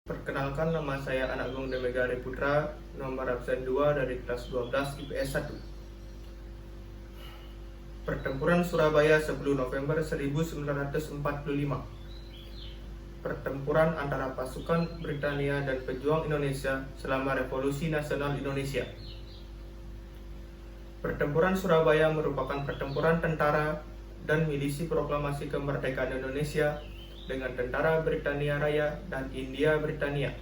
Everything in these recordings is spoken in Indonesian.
Perkenalkan, nama saya Anagung Demegari Putra, nomor absen 2 dari kelas 12 IPS 1. Pertempuran Surabaya 10 November 1945. Pertempuran antara pasukan Britania dan pejuang Indonesia selama Revolusi Nasional Indonesia. Pertempuran Surabaya merupakan pertempuran tentara dan milisi proklamasi kemerdekaan Indonesia dengan tentara Britania Raya dan India Britania.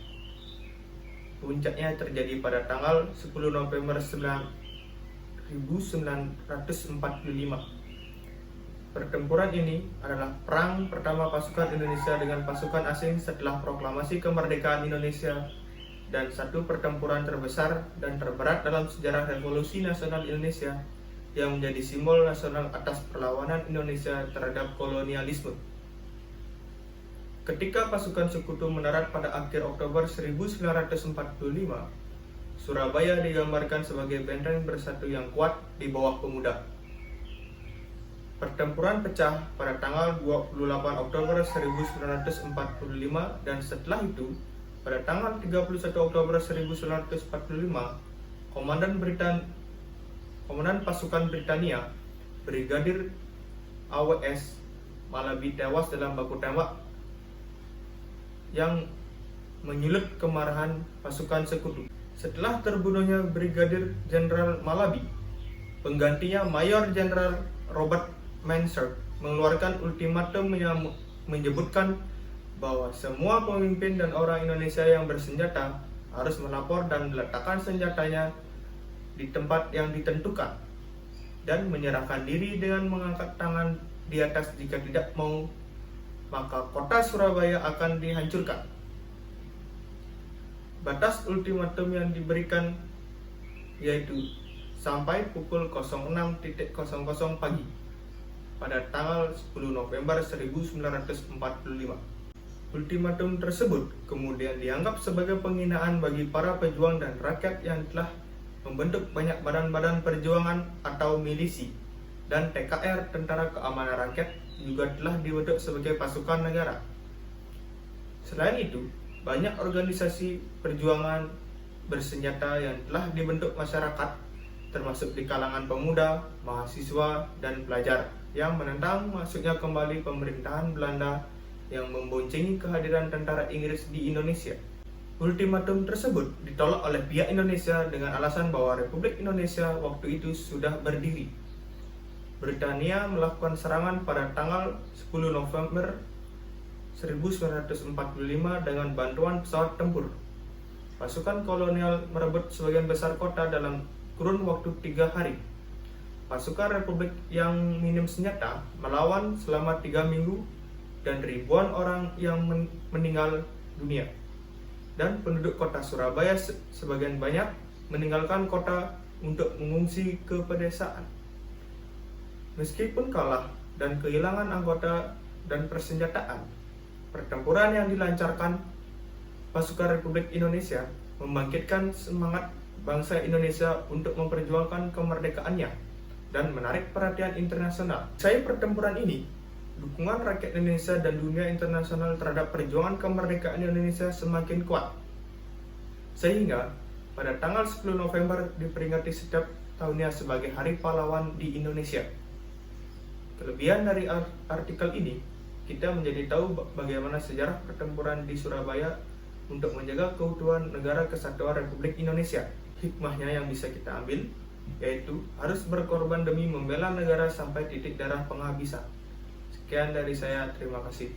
Puncaknya terjadi pada tanggal 10 November 1945. Pertempuran ini adalah perang pertama pasukan Indonesia dengan pasukan asing setelah proklamasi kemerdekaan Indonesia dan satu pertempuran terbesar dan terberat dalam sejarah Revolusi Nasional Indonesia yang menjadi simbol nasional atas perlawanan Indonesia terhadap kolonialisme. Ketika pasukan sekutu mendarat pada akhir Oktober 1945, Surabaya digambarkan sebagai benteng bersatu yang kuat di bawah pemuda. Pertempuran pecah pada tanggal 28 Oktober 1945 dan setelah itu, pada tanggal 31 Oktober 1945, Komandan pasukan Britania, Brigadir AWS Malabi tewas dalam baku tembak yang menyulut kemarahan pasukan sekutu. Setelah terbunuhnya Brigadir Jenderal Malabi, penggantinya Mayor Jenderal Robert Mansard mengeluarkan ultimatum yang menyebutkan bahwa semua pemimpin dan orang Indonesia yang bersenjata harus melapor dan meletakkan senjatanya di tempat yang ditentukan dan menyerahkan diri dengan mengangkat tangan di atas. Jika tidak mau, maka kota Surabaya akan dihancurkan. Batas ultimatum yang diberikan yaitu sampai pukul 06.00 pagi pada tanggal 10 November 1945. Ultimatum tersebut kemudian dianggap sebagai penghinaan bagi para pejuang dan rakyat yang telah membentuk banyak badan-badan perjuangan atau milisi, dan TKR Tentara Keamanan Rakyat juga telah dibentuk sebagai pasukan negara. Selain itu, banyak organisasi perjuangan bersenjata yang telah dibentuk masyarakat, termasuk di kalangan pemuda, mahasiswa, dan pelajar, yang menentang masuknya kembali pemerintahan Belanda yang memboncengi kehadiran tentara Inggris di Indonesia. Ultimatum tersebut ditolak oleh pihak Indonesia dengan alasan bahwa Republik Indonesia waktu itu sudah berdiri. Britania melakukan serangan pada tanggal 10 November 1945 dengan bantuan pesawat tempur. Pasukan kolonial merebut sebagian besar kota dalam kurun waktu 3 hari. Pasukan Republik yang minim senjata melawan selama 3 minggu dan ribuan orang yang meninggal dunia. Dan penduduk kota Surabaya sebagian banyak meninggalkan kota untuk mengungsi ke pedesaan. Meskipun kalah dan kehilangan anggota dan persenjataan, pertempuran yang dilancarkan pasukan Republik Indonesia membangkitkan semangat bangsa Indonesia untuk memperjuangkan kemerdekaannya dan menarik perhatian internasional. Usai pertempuran ini, dukungan rakyat Indonesia dan dunia internasional terhadap perjuangan kemerdekaan Indonesia semakin kuat. Sehingga pada tanggal 10 November diperingati setiap tahunnya sebagai Hari Pahlawan di Indonesia. Kelebihan dari artikel ini, kita menjadi tahu bagaimana sejarah pertempuran di Surabaya untuk menjaga keutuhan negara kesatuan Republik Indonesia. Hikmahnya yang bisa kita ambil yaitu harus berkorban demi membela negara sampai titik darah penghabisan. Sekian dari saya, terima kasih.